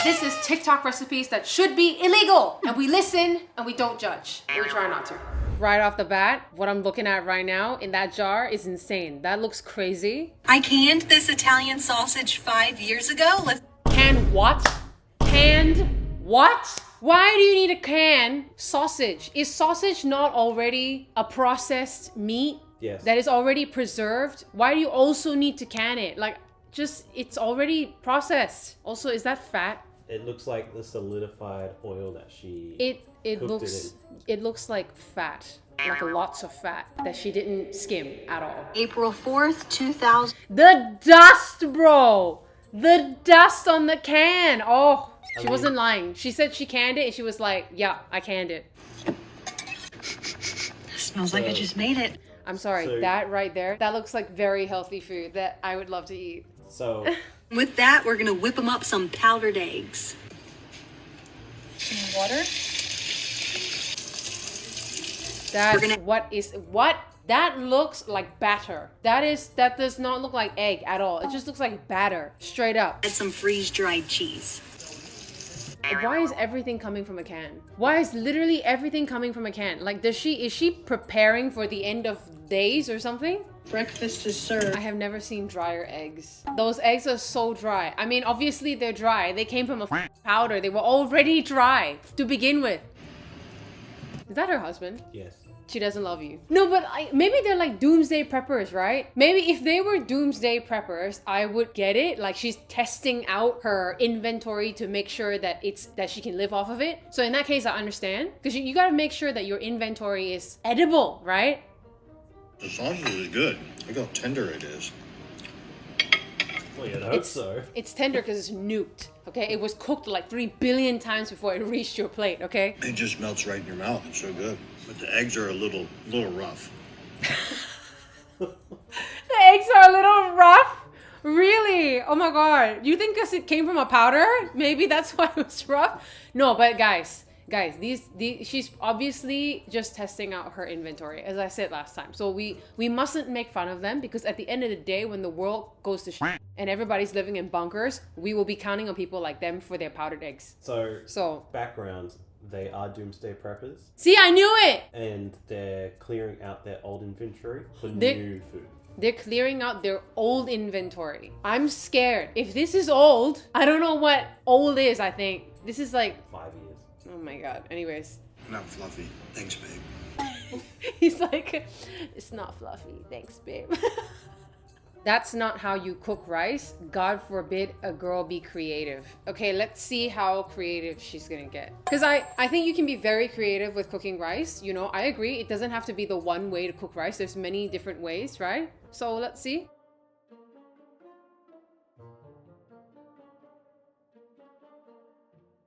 This is TikTok recipes that should be illegal. And we listen and we don't judge. We try not to. Right off the bat, what I'm looking at right now in that jar is insane. That looks crazy. I canned this Italian sausage 5 years ago. Canned what? Canned what? Why do you need a can sausage? Is sausage not already a processed meat? Yes. That is already preserved? Why do you also need to can it? Like, just, it's already processed. Also, is that fat? It looks like the solidified oil that she It looks like fat. Like lots of fat that she didn't skim at all. April 4th, 2000. The dust, bro! The dust on the can! Oh, she wasn't lying. She said she canned it and she was like, yeah, I canned it. Smells like I just made it. I'm sorry, that right there, that looks like very healthy food that I would love to eat. So with that, we're gonna whip them up some powdered eggs. Some water. That looks like batter. That does not look like egg at all. It just looks like batter, straight up. Add some freeze-dried cheese. Why is everything coming from a can? Why is literally everything coming from a can? Like, is she preparing for the end of days or something? Breakfast is served. I have never seen drier eggs. Those eggs are so dry. I mean, obviously they're dry. They came from a powder. They were already dry to begin with. Is that her husband? yes. She doesn't love you. No, but maybe they're like doomsday preppers, right? Maybe if they were doomsday preppers, I would get it. Like, she's testing out her inventory to make sure that she can live off of it. So in that case, I understand. Because you gotta make sure that your inventory is edible, right? The sausage is good. Look how tender it is. Well, you'd hope so. It's tender because it's nuked, okay? It was cooked like 3 billion times before it reached your plate, okay? It just melts right in your mouth. It's so good. But the eggs are a little rough. The eggs are a little rough? Really? Oh my god. You think because it came from a powder? Maybe that's why it was rough? No, but guys, these she's obviously just testing out her inventory, as I said last time. So we mustn't make fun of them, because at the end of the day, when the world goes to shit and everybody's living in bunkers, we will be counting on people like them for their powdered eggs. So Background, they are doomsday preppers. See, I knew it! And they're clearing out their old inventory for new food. They're clearing out their old inventory. I'm scared. If this is old, I don't know what old is, I think. This is like 5 years. Oh my god. Anyways. Not fluffy. Thanks, babe. He's like, it's not fluffy. Thanks, babe. That's not how you cook rice. God forbid a girl be creative. Okay, let's see how creative she's gonna get. Because I think you can be very creative with cooking rice. You know, I agree. It doesn't have to be the one way to cook rice. There's many different ways, right? So let's see.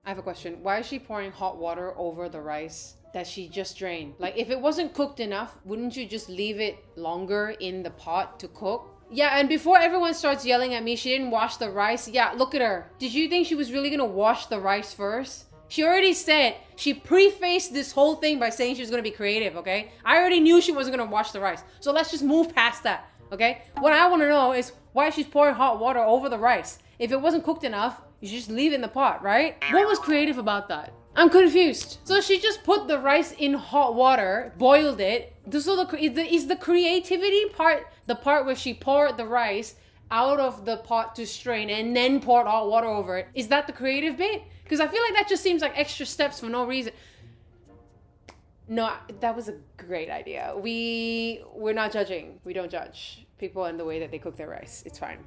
I have a question. Why is she pouring hot water over the rice that she just drained? Like, if it wasn't cooked enough, wouldn't you just leave it longer in the pot to cook? Yeah, and before everyone starts yelling at me, she didn't wash the rice. Yeah, look at her. Did you think she was really gonna wash the rice first? She already said, she prefaced this whole thing by saying she was gonna be creative, okay? I already knew she wasn't gonna wash the rice. So let's just move past that, okay? What I wanna know is why she's pouring hot water over the rice. If it wasn't cooked enough, you just leave it in the pot, right? What was creative about that? I'm confused. So she just put the rice in hot water, boiled it. So is the creativity part the part where she poured the rice out of the pot to strain and then poured hot water over it? Is that the creative bit? Because I feel like that just seems like extra steps for no reason. No, that was a great idea. We're not judging. We don't judge people and the way that they cook their rice. It's fine.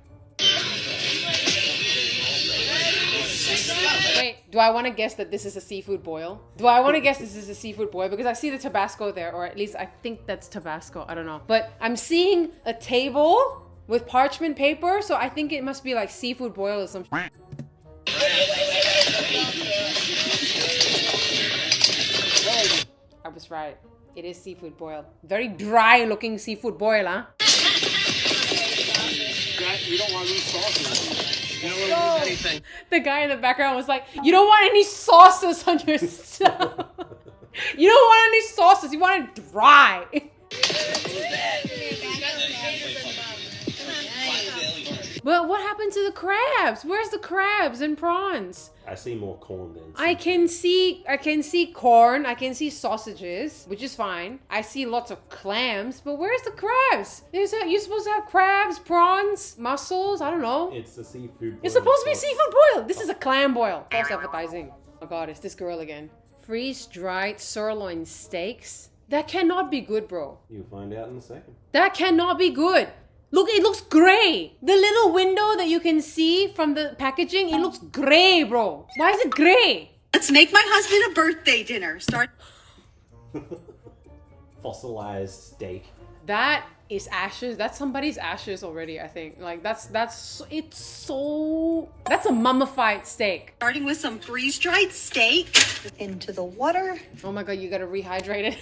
Wait, do I want to guess that this is a seafood boil? Do I want to guess this is a seafood boil? Because I see the Tabasco there, or at least I think that's Tabasco. I don't know. But I'm seeing a table with parchment paper, so I think it must be like seafood boil or something. I was right. It is seafood boil. Very dry looking seafood boil, huh? You don't want to lose sauce. You don't want to lose anything. The guy in the background was like, you don't want any sauces on your stuff. You don't want any sauces. You want it dry. But what happened to the crabs? Where's the crabs and prawns? I see more corn than I can see corn, I can see sausages, which is fine. I see lots of clams, but where's the crabs? You're supposed to have crabs, prawns, mussels, I don't know. It's the seafood. It's supposed to be seafood boil. This is a clam boil. False advertising. Oh god, it's this girl again. Freeze-dried sirloin steaks? That cannot be good, bro. You'll find out in a second. That cannot be good. Look, it looks gray. The little window that you can see from the packaging, it looks gray, bro. Why is it gray? Let's make my husband a birthday dinner. Start. Fossilized steak. That is ashes. That's somebody's ashes already, I think. Like, that's a mummified steak. Starting with some freeze-dried steak. Into the water. Oh my god, you gotta rehydrate it.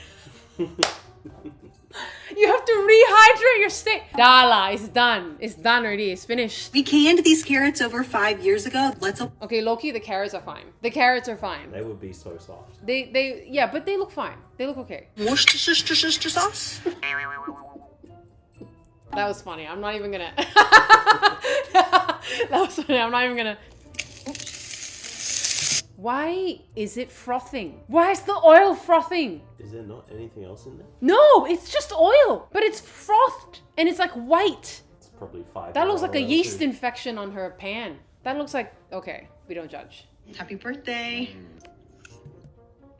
You have to rehydrate your steak. Dala, it's done. It's done already. It's finished. We canned these carrots over 5 years ago. Let's Okay, Loki, the carrots are fine. The carrots are fine. They would be so soft. Yeah, but they look fine. They look okay. Worcestershire sauce. That was funny. I'm not even gonna. That was funny. I'm not even gonna. Why is it frothing? Why is the oil frothing? Is there not anything else in there? No, it's just oil, but it's frothed and it's like white. It's probably 5. That looks like a oil yeast too. infection on her pan. That looks like, okay, we don't judge. Happy birthday.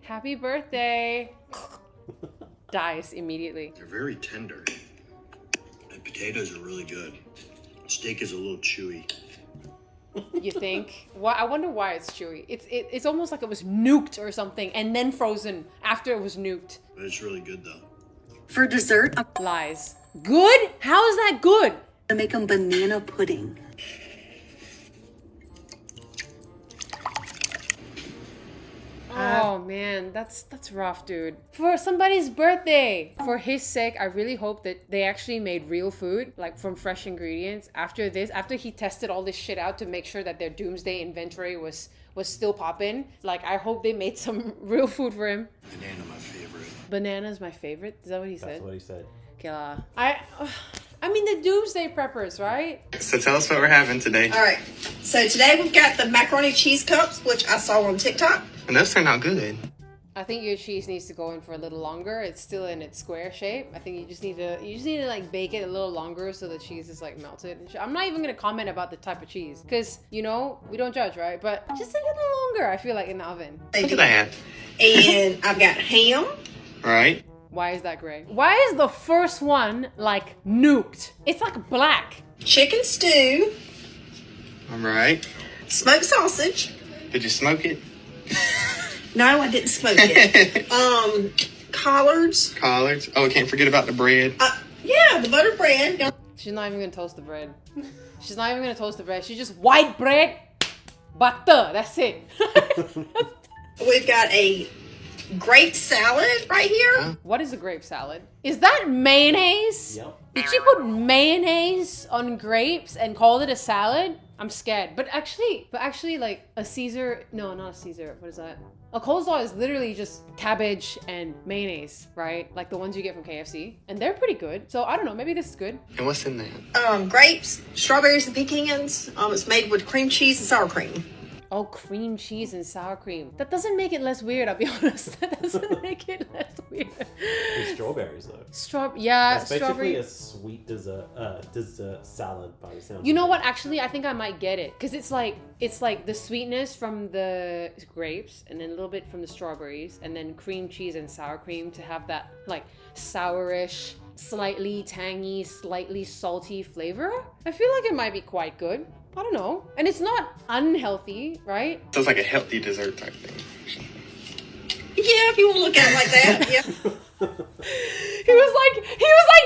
Happy birthday. Dies immediately. They're very tender. And potatoes are really good. Steak is a little chewy. You think? Why? I wonder why it's chewy. It's almost like it was nuked or something and then frozen after it was nuked. But it's really good though. For dessert, I'm Lies. Good? How is that good? gonna make them banana pudding. Oh man, that's rough, dude. For somebody's birthday. For his sake, I really hope that they actually made real food, like from fresh ingredients. After this, after he tested all this shit out to make sure that their Doomsday inventory was still popping, like I hope they made some real food for him. Banana, my favorite. Banana's my favorite. Is that what he That's said? what he said. Okay, I mean the Doomsday preppers, right? So tell us what we're having today. All right. So today we've got the macaroni cheese cups, which I saw on TikTok. And those turned out good. I think your cheese needs to go in for a little longer. It's still in its square shape. I think you just need to like bake it a little longer so the cheese is like melted. I'm not even gonna comment about the type of cheese because we don't judge, right? But just a little longer, I feel like, in the oven. Look at that. And I've got ham. Right? Why is that gray? Why is the first one like nuked? It's like black. Chicken stew. All right. Smoked sausage. Did you smoke it? No, I didn't smoke it. Collards. Collards. Oh, can't forget about the bread. Yeah, the butter bread. She's not even gonna toast the bread. She's not even gonna toast the bread. She's just white bread, butter. That's it. We've got a grape salad right here. What is a grape salad? Is that mayonnaise? Yep. Did she put mayonnaise on grapes and called it a salad? I'm scared. But actually, like a Caesar, no, not a Caesar. What is that? A coleslaw is literally just cabbage and mayonnaise, right? Like the ones you get from KFC. And they're pretty good. So I don't know, maybe this is good. And what's in that? Grapes, strawberries, and pecans. It's made with cream cheese and sour cream. Oh, cream cheese and sour cream. That doesn't make it less weird, I'll be honest. That doesn't make it less weird. With strawberries though. Yeah, It's basically strawberry. a sweet dessert salad by the sound. You know what? Actually, I think I might get it because it's like the sweetness from the grapes and then a little bit from the strawberries and then cream cheese and sour cream to have that like sourish, slightly tangy, slightly salty flavor. I feel like it might be quite good. I don't know. And it's not unhealthy, right? So it's like a healthy dessert type thing. Yeah, if you want to look at it like that. Yeah. He was like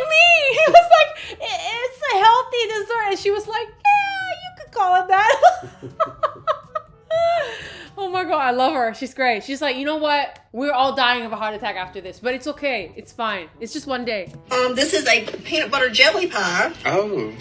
me. He was like, it's a healthy dessert. And she was like, yeah, you could call it that. Oh my God, I love her. She's great. She's like, you know what? We're all dying of a heart attack after this, but it's okay. It's fine. It's just one day. This is a peanut butter jelly pie. Oh.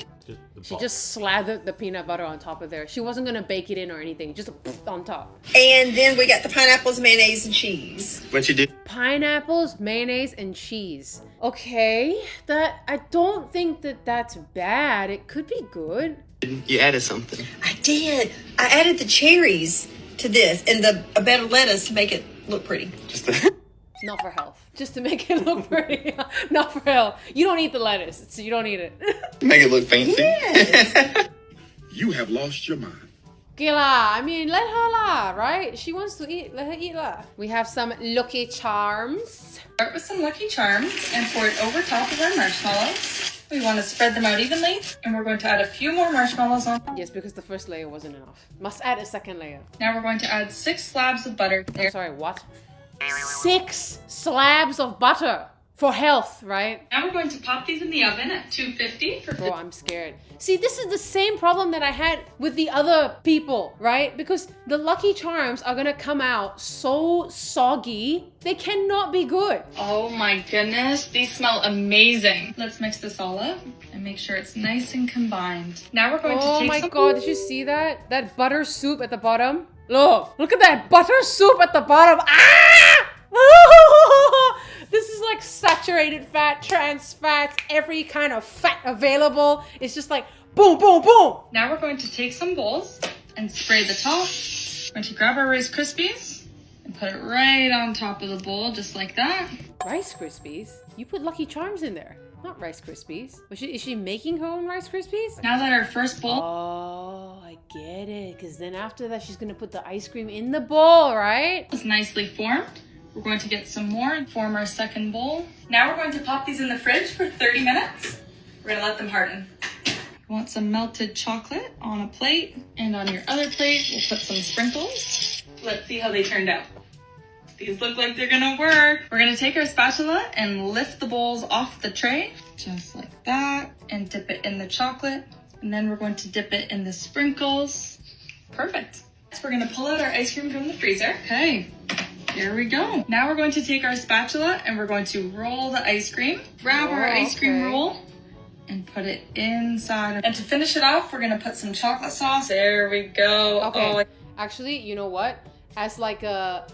She just slathered the peanut butter on top of there. She wasn't gonna bake it in or anything, just on top. And then we got the pineapples, mayonnaise, and cheese. What you did? Pineapples, mayonnaise, and cheese. Okay, I don't think that's bad. It could be good. You added something. I did. I added the cherries to this and a bed of lettuce to make it look pretty. Just a Not for health. Just to make it look pretty. Not for health. You don't eat the lettuce, so you don't eat it. make it look fancy. Yes. You have lost your mind. Okay lah, I mean, let her lah, right? She wants to eat, let her eat lah. We have some Lucky Charms. Start with some Lucky Charms and pour it over top of our marshmallows. We want to spread them out evenly, and we're going to add a few more marshmallows on. Yes, because the first layer wasn't enough. Must add a second layer. Now we're going to add 6 slabs of butter. I'm sorry, what? 6 slabs of butter for health, right? Now we're going to pop these in the oven at 250 for Bro, I'm scared. See, this is the same problem that I had with the other people, right? Because the Lucky Charms are gonna come out so soggy, they cannot be good. Oh my goodness, these smell amazing. Let's mix this all up and make sure it's nice and combined. Now we're going to Oh take my some... god, did you see that? That butter soup at the bottom? Look at that butter soup at the bottom. Ah! This is like saturated fat, trans fats, every kind of fat available. It's just like boom, boom, boom. Now we're going to take some bowls and spray the top. We're going to grab our Rice Krispies and put it right on top of the bowl, just like that. Rice Krispies? You put Lucky Charms in there, not Rice Krispies. Is she making her own Rice Krispies? Now that our first bowl... Oh, I get it. Because then after that, she's going to put the ice cream in the bowl, right? is nicely formed, we're going to get some more and form our second bowl. Now we're going to pop these in the fridge for 30 minutes. We're going to let them harden. You want some melted chocolate on a plate, and on your other plate, we'll put some sprinkles. Let's see how they turned out. These look like they're gonna work. We're gonna take our spatula and lift the bowls off the tray, just like that, and dip it in the chocolate. And then we're going to dip it in the sprinkles. Perfect. Next, we're gonna pull out our ice cream from the freezer. Okay, here we go. Now we're going to take our spatula and we're going to roll the ice cream. Grab our ice cream roll and put it inside. And to finish it off, we're gonna put some chocolate sauce. There we go. Okay. Oh, Actually, you know what? As like a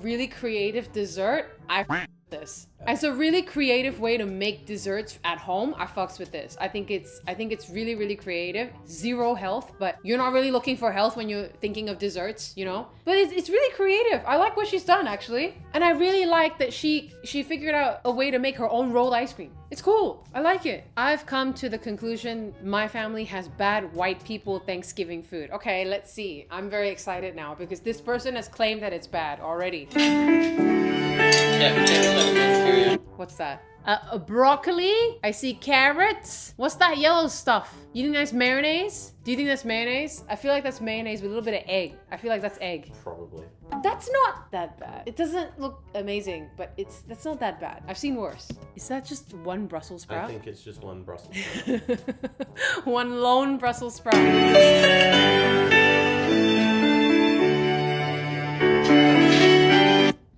really creative dessert, I this. As a really creative way to make desserts at home, I fucks with this. I think it's really, really creative. Zero health, but you're not really looking for health when you're thinking of desserts, you know? But it's really creative. I like what she's done, actually. And I really like that she figured out a way to make her own rolled ice cream. It's cool. I like it. I've come to the conclusion my family has bad white people Thanksgiving food. Okay, let's see. I'm very excited now because this person has claimed that it's bad already. What's that? Broccoli? I see carrots. What's that yellow stuff? You think that's mayonnaise? Do you think that's mayonnaise? I feel like that's mayonnaise with a little bit of egg. I feel like that's egg. Probably. That's not that bad. It doesn't look amazing, but that's not that bad. I've seen worse. Is that just one Brussels sprout? I think it's just one Brussels sprout. One lone Brussels sprout.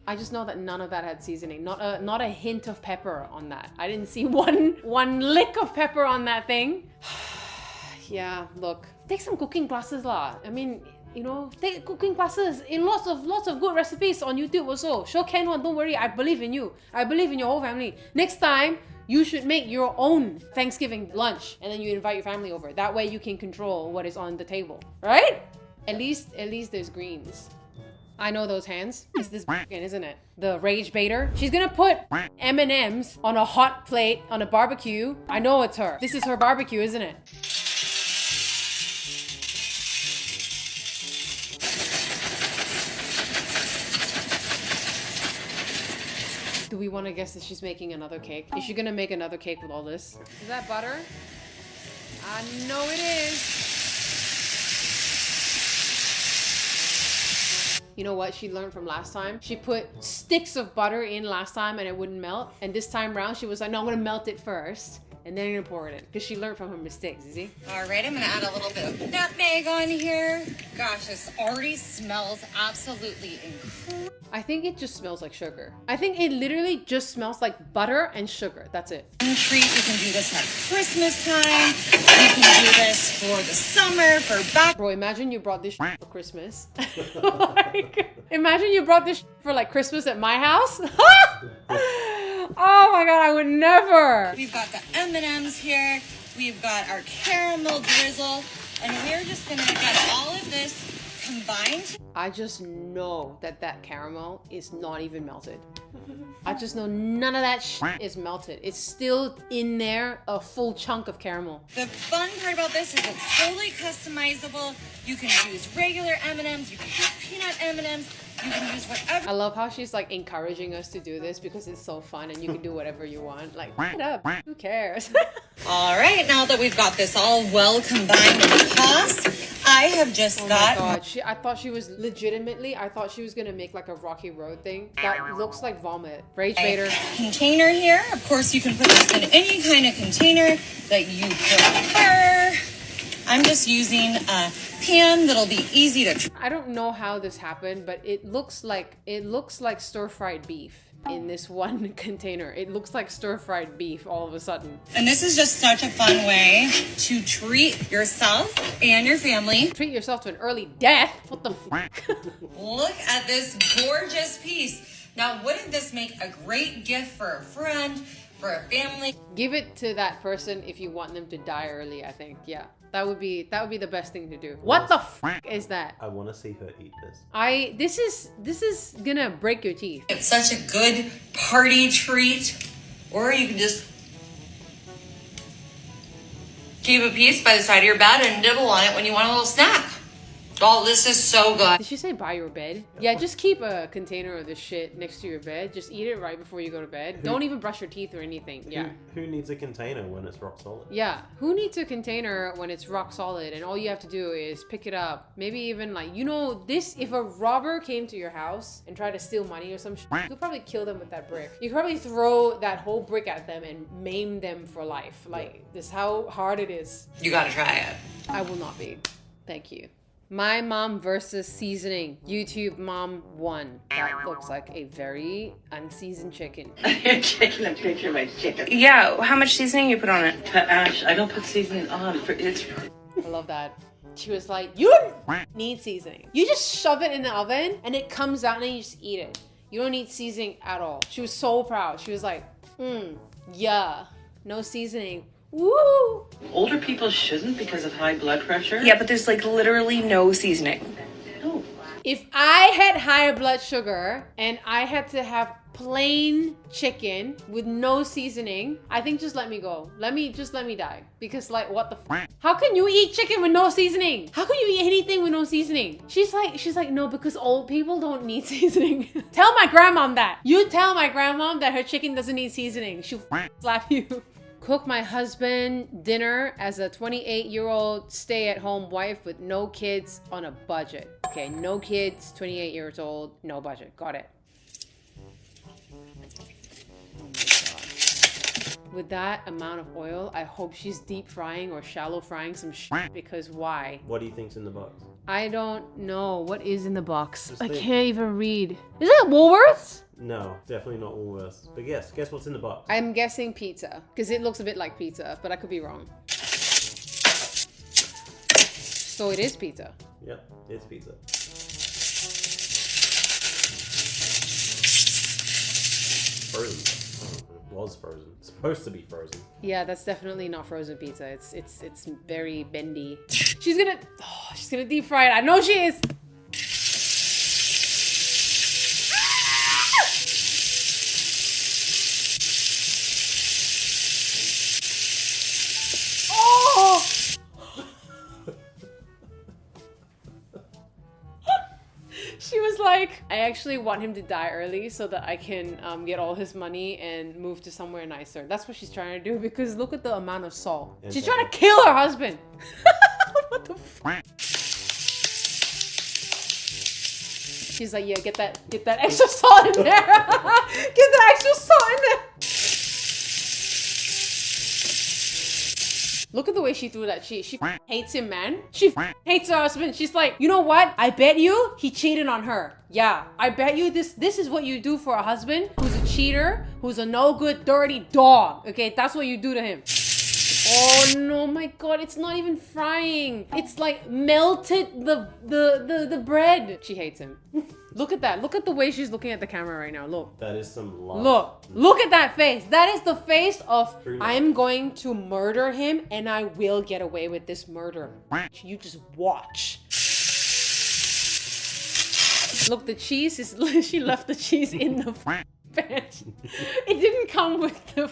I just know that none of that had seasoning. Not a hint of pepper on that. I didn't see one lick of pepper on that thing. Yeah, look. Take some cooking classes lah. I mean, you know, take cooking classes in lots of good recipes on YouTube also. Sure can one, don't worry. I believe in you. I believe in your whole family. Next time, you should make your own Thanksgiving lunch and then you invite your family over. That way you can control what is on the table, right? At least there's greens. I know those hands. It's this isn't it? The rage baiter. She's gonna put M&Ms on a hot plate on a barbecue. I know it's her. This is her barbecue, isn't it? Do we want to guess that she's making another cake? Is she gonna make another cake with all this? Is that butter? I know it is. You know what she learned from last time? She put sticks of butter in last time and it wouldn't melt. And this time around, she was like, no, I'm gonna melt it first. And then I'm gonna pour it in. Because she learned from her mistakes, you see? All right, I'm gonna add a little bit of nutmeg on here. Gosh, this already smells absolutely incredible. I think it just smells like sugar. I think it literally just smells like butter and sugar. That's it. Treat, you can do this at Christmas time. You can do this for the summer, for back. Bro, imagine you brought this for Christmas. Like, imagine you brought this for like Christmas at my house. Oh my god, I would never. We've got the M&Ms here. We've got our caramel drizzle, and we're just gonna get all of this combined. I just know that that caramel is not even melted. I just know none of that is melted. It's still in there, a full chunk of caramel. The fun part about this is it's totally customizable. You can use regular M&Ms, you can use peanut M&Ms, you can use whatever. I love how she's like encouraging us to do this because it's so fun and you can do whatever you want. Like, shut up, who cares? All right, now that we've got this all well combined and tossed, I have just got. Oh my god, I thought she was legitimately, I thought she was gonna make like a Rocky Road thing. That looks like vomit. Rage Vader. Container here. Of course, you can put this in any kind of container that you prefer. I'm just using a pan that'll be easy to. I don't know how this happened, but it looks like stir-fried beef in this one container. It looks like stir-fried beef all of a sudden. And this is just such a fun way to treat yourself and your family. Treat yourself to an early death. What the fuck? Look at this gorgeous piece. Now, wouldn't this make a great gift for a friend, for a family? Give it to that person if you want them to die early, I think. Yeah. That would be the best thing to do. What the fuck is that? I want to see her eat this. This is gonna break your teeth. It's such a good party treat. Or you can just keep a piece by the side of your bed and nibble on it when you want a little snack. Oh, this is so good. Did she say by your bed? Yeah, just keep a container of this shit next to your bed. Just eat it right before you go to bed. Don't even brush your teeth or anything. Yeah. Who needs a container when it's rock solid? Yeah. Who needs a container when it's rock solid and all you have to do is pick it up? Maybe even like, you know, this, if a robber came to your house and tried to steal money or some shit, you'd probably kill them with that brick. You could probably throw that whole brick at them and maim them for life. Like, this is how hard it is. You gotta try it. I will not be. Thank you. My mom versus seasoning. YouTube mom 1. That looks like a very unseasoned chicken. You're taking a picture of my chicken. Yeah, how much seasoning you put on it? Ash, I don't put seasoning on. It's I love that. She was like, you don't need seasoning. You just shove it in the oven and it comes out and then you just eat it. You don't need seasoning at all. She was so proud. She was like, yeah, no seasoning. Woo! older people shouldn't because of high blood pressure. Yeah, but there's like literally no seasoning. No. If I had higher blood sugar and I had to have plain chicken with no seasoning, I think just let me go. Let me die. Because like, what the f? How can you eat chicken with no seasoning? How can you eat anything with no seasoning? She's like, no, because old people don't need seasoning. Tell my grandmom that. You tell my grandmom that her chicken doesn't need seasoning. She'll slap you. Cook my husband dinner as a 28-year-old stay-at-home wife with no kids on a budget. Okay, no kids, 28 years old, no budget. Got it. Oh my god. With that amount of oil, I hope she's deep frying or shallow frying some shit, because why? What do you think's in the box? I don't know. What is in the box? Just I think. can't even read. Is that Woolworths? No, definitely not Woolworths. But guess what's in the box? I'm guessing pizza, because it looks a bit like pizza, but I could be wrong. So it is pizza. Yep, it's pizza. Frozen. Oh, it was frozen. It's supposed to be frozen. Yeah, that's definitely not frozen pizza. It's very bendy. She's gonna deep fry it. I know she is. She was like, I actually want him to die early so that I can get all his money and move to somewhere nicer. That's what she's trying to do, because look at the amount of salt. She's trying to kill her husband. What the f? She's like, yeah, get that extra salt in there. Get that extra salt in there. Look at the way she threw that cheese. She hates him, man. She hates her husband. She's like, you know what? I bet you he cheated on her. Yeah, I bet you this is what you do for a husband who's a cheater, who's a no good, dirty dog. Okay, that's what you do to him. Oh no, my god, it's not even frying. It's like melted the bread. She hates him. Look at that. Look at the way she's looking at the camera right now. Look. That is some love. Look. Look at that face. That is the face of True love. I'm going to murder him and I will get away with this murder. You just watch. Look, the cheese is... She left the cheese in the pan. It didn't come with the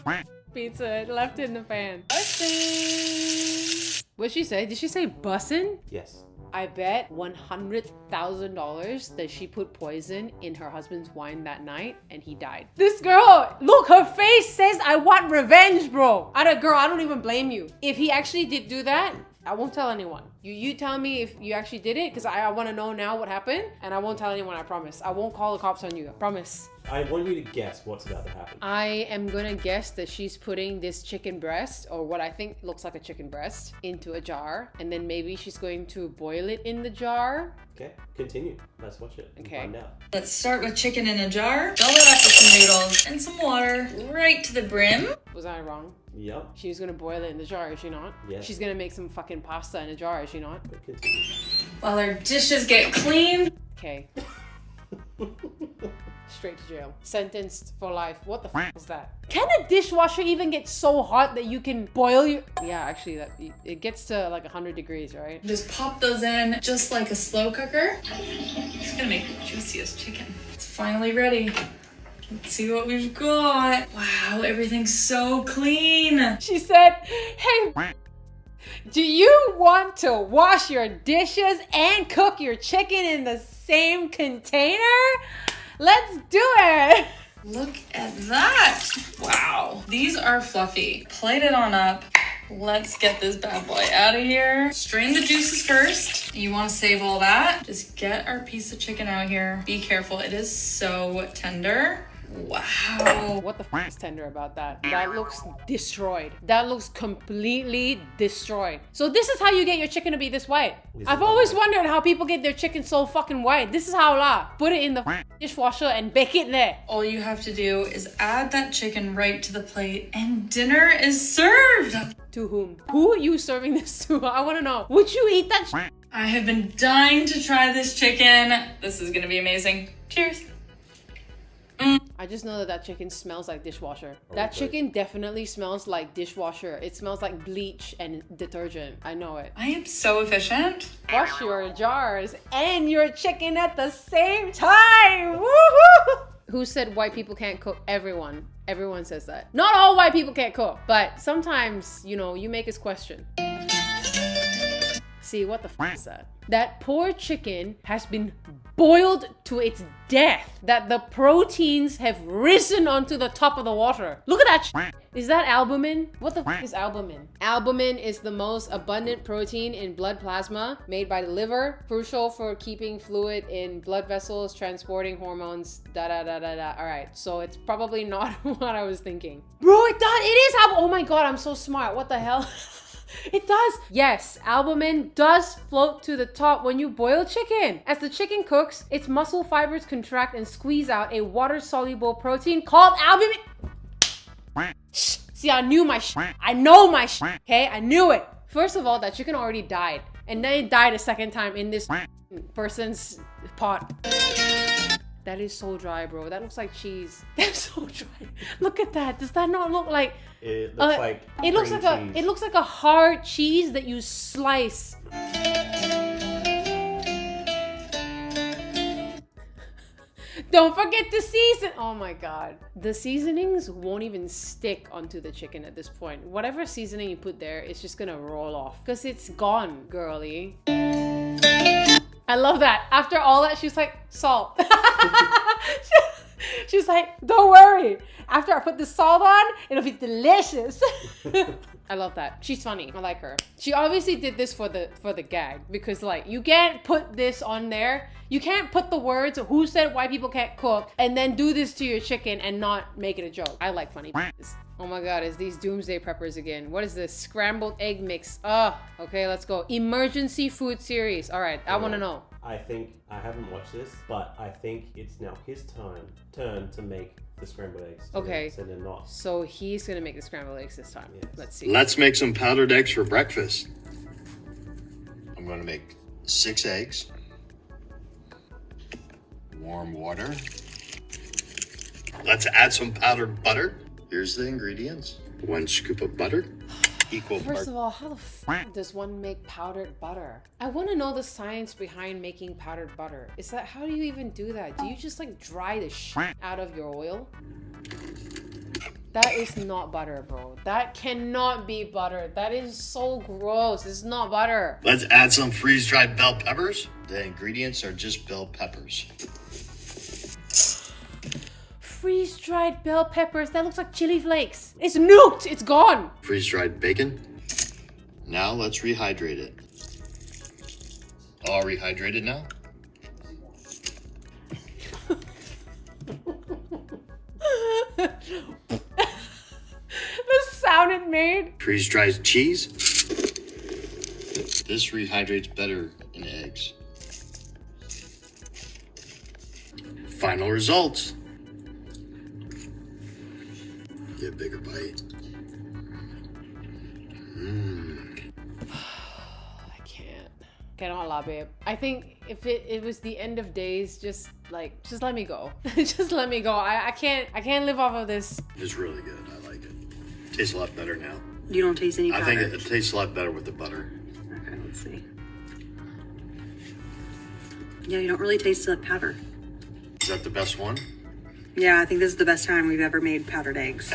pizza. It left it in the pan. Bussin'. What'd she say? Did she say bussin'? Yes. I bet $100,000 that she put poison in her husband's wine that night and he died. This girl, look, her face says I want revenge, bro. Girl, I don't even blame you. If he actually did do that, I won't tell anyone. You tell me if you actually did it, because I want to know now what happened, and I won't tell anyone, I promise. I won't call the cops on you, I promise. I want you to guess what's about to happen. I am gonna guess that she's putting this chicken breast, or what I think looks like a chicken breast, into a jar, and then maybe she's going to boil it in the jar. Okay, continue. Let's watch it and Okay. find out. Let's start with chicken in a jar. Fill it up with some noodles and some water right to the brim. Was I wrong? Yep. She's gonna boil it in the jar, is she not? Yes. She's gonna make some fucking pasta in a jar, is she not? But continue. While our dishes get clean. Okay. Straight to jail. Sentenced for life. What the f is that? Can a dishwasher even get so hot that you can boil your... Yeah, actually, it gets to like 100 degrees, right? Just pop those in just like a slow cooker. It's gonna make the juiciest chicken. It's finally ready. Let's see what we've got. Wow, everything's so clean. She said, hey, do you want to wash your dishes and cook your chicken in the same container? Let's do it. Look at that. Wow. These are fluffy. Plate it on up. Let's get this bad boy out of here. Strain the juices first. You want to save all that. Just get our piece of chicken out here. Be careful. It is so tender. Wow. What the f is tender about that? That looks destroyed. That looks completely destroyed. So this is how you get your chicken to be this white. I've always wondered how people get their chicken so fucking white. This is how la. Put it in the dishwasher and bake it there. All you have to do is add that chicken right to the plate and dinner is served. To whom? Who are you serving this to? I want to know. Would you eat that I have been dying to try this chicken. This is gonna be amazing. Cheers. I just know that chicken smells like dishwasher. Oh, That good. chicken definitely smells like dishwasher. It smells like bleach and detergent. I know it. I am so efficient. Wash your jars and your chicken at the same time. Woohoo! Who said white people can't cook? Everyone. Everyone says that. Not all white people can't cook, but sometimes, you know, you make us question. See, what the f is that? That poor chicken has been boiled to its death. That the proteins have risen onto the top of the water. Look at that shit. Is that albumin? What the f is albumin? Albumin is the most abundant protein in blood plasma made by the liver, crucial for keeping fluid in blood vessels, transporting hormones, All right, so it's probably not what I was thinking. Bro, it does. It is albumin. Oh my god, I'm so smart. What the hell? It does. Yes, albumin does float to the top when you boil chicken. As the chicken cooks, its muscle fibers contract and squeeze out a water-soluble protein called albumin. Shh. See, I knew my sh. I know my sh. Okay, I knew it. First of all, that chicken already died. And then it died a second time in this person's pot. That is so dry, bro. That looks like cheese. That's so dry. Look at that. Does that not look like... It looks like it looks like cream cheese. it looks like a hard cheese that you slice. Don't forget to season. Oh my god. The seasonings won't even stick onto the chicken at this point. Whatever seasoning you put there, it's just gonna roll off. Because it's gone, girly. I love that. After all that, she's like, salt. She's like, don't worry. After I put the salt on, it'll be delicious. I love that. She's funny. I like her. She obviously did this for the gag, because like, you can't put this on there. You can't put the words, who said white people can't cook, and then do this to your chicken and not make it a joke. I like funny bitches. Oh my god, it's these Doomsday preppers again. What is this? Scrambled egg mix. Okay, let's go. Emergency food series. All right, I want to know. I think, I haven't watched this, but I think it's now his turn to make the scrambled eggs. Okay. So they're not. So he's gonna make the scrambled eggs this time. Yes. Let's see. Let's make some powdered eggs for breakfast. I'm going to make 6 eggs, Warm water. Let's add some powdered butter. Here's the ingredients. 1 scoop of butter. Equal First part. of all, how the f does one make powdered butter? I want to know the science behind making powdered butter. Is that, how do you even do that? Do you just like dry the shit out of your oil? That is not butter, bro. That cannot be butter. That is so gross. It's not butter. Let's add some freeze-dried bell peppers. The ingredients are just bell peppers. Freeze-dried bell peppers. That looks like chili flakes. It's nuked. It's gone. Freeze-dried bacon. Now let's rehydrate it. All rehydrated now? The sound it made. Freeze-dried cheese. This rehydrates better in eggs. Final results. Get a bigger bite. I can't. Cannot lie, babe. I think if it was the end of days, just let me go. Just let me go. I can't live off of this. It's really good. I like it. Tastes a lot better now. You don't taste any powder. I think it tastes a lot better with the butter. Okay, let's see. Yeah, you don't really taste the powder. Is that the best one? Yeah, I think this is the best time we've ever made powdered eggs.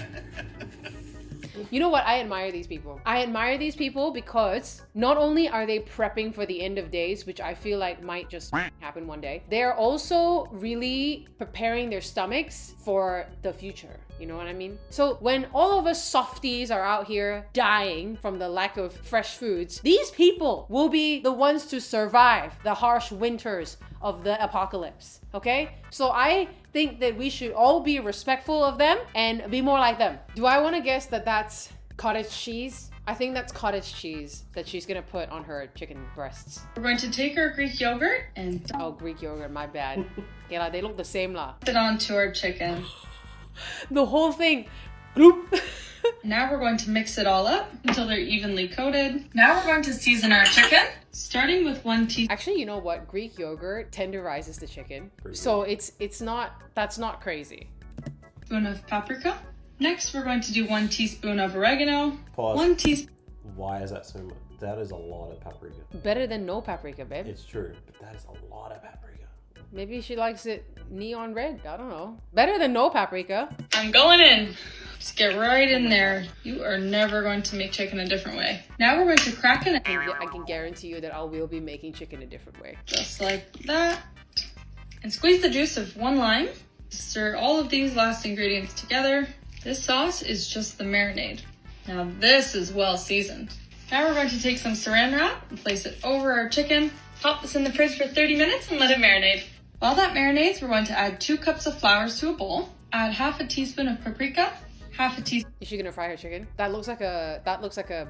You know what? I admire these people. I admire these people because not only are they prepping for the end of days, which I feel like might just happen one day, they're also really preparing their stomachs for the future. You know what I mean? So when all of us softies are out here dying from the lack of fresh foods, these people will be the ones to survive the harsh winters of the apocalypse. Okay? So I think that we should all be respectful of them and be more like them. Do I want to guess that that's cottage cheese? I think that's cottage cheese that she's gonna put on her chicken breasts. We're going to take our Greek yogurt and Oh, Greek yogurt, my bad. Yeah, they look the same lah. put it onto our chicken. The whole thing. Bloop. Now we're going to mix it all up until they're evenly coated. Now we're going to season our chicken, starting with 1 teaspoon. Actually, you know what? Greek yogurt tenderizes the chicken. So that's not crazy. Of paprika. Next, we're going to do 1 teaspoon of oregano. Pause. 1 teaspoon. Why is that so much? That is a lot of paprika. Better than no paprika, babe. It's true, but that is a lot of paprika. Maybe she likes it neon red. I don't know. Better than no paprika. I'm going in. Just get right in there. You are never going to make chicken a different way. Now we're going to crack it. I can guarantee you that I will be making chicken a different way. Just like that. And squeeze the juice of 1 lime. Stir all of these last ingredients together. This sauce is just the marinade. Now this is well seasoned. Now we're going to take some saran wrap and place it over our chicken. Pop this in the fridge for 30 minutes and let it marinate. While that marinates, we're going to add 2 cups of flour to a bowl. Add half a teaspoon of paprika, half a teaspoon Is she gonna fry her chicken? That looks like a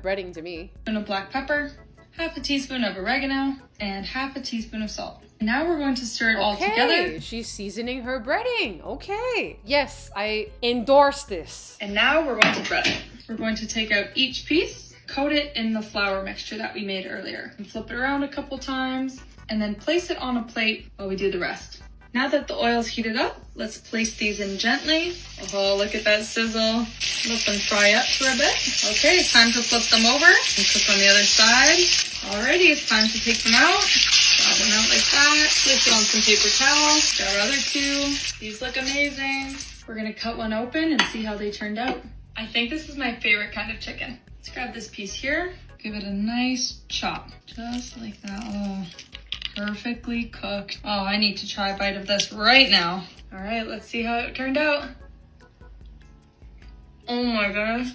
breading to me. of black pepper, half a teaspoon of oregano, and half a teaspoon of salt. Now we're going to stir it all together. She's seasoning her breading. Okay. Yes, I endorse this. And now we're going to bread it. We're going to take out each piece, coat it in the flour mixture that we made earlier, and flip it around a couple times, and then place it on a plate while we do the rest. Now that the oil's heated up, let's place these in gently. Oh, look at that sizzle. Let them fry up for a bit. Okay, it's time to flip them over and cook on the other side. Alrighty, it's time to take them out. Draw them out like that. Place it on some paper towel. Get our other 2. These look amazing. We're gonna cut one open and see how they turned out. I think this is my favorite kind of chicken. Let's grab this piece here. Give it a nice chop. Just like that. Oh. Perfectly cooked. Oh, I need to try a bite of this right now. All right, let's see how it turned out. Oh my goodness.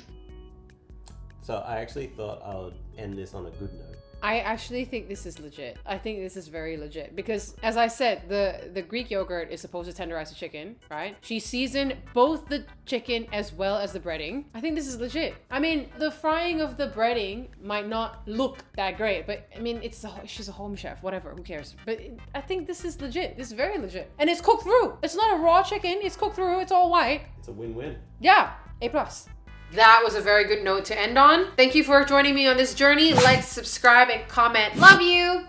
So I actually thought I would end this on a good note. I actually think this is legit. I think this is very legit because, as I said, the Greek yogurt is supposed to tenderize the chicken, right? She seasoned both the chicken as well as the breading. I think this is legit. I mean, the frying of the breading might not look that great, but I mean, she's a home chef, whatever, who cares? But I think this is legit. This is very legit. And it's cooked through. It's not a raw chicken. It's cooked through. It's all white. It's a win-win. Yeah, A+. That was a very good note to end on. Thank you for joining me on this journey. Like, subscribe, and comment. Love you.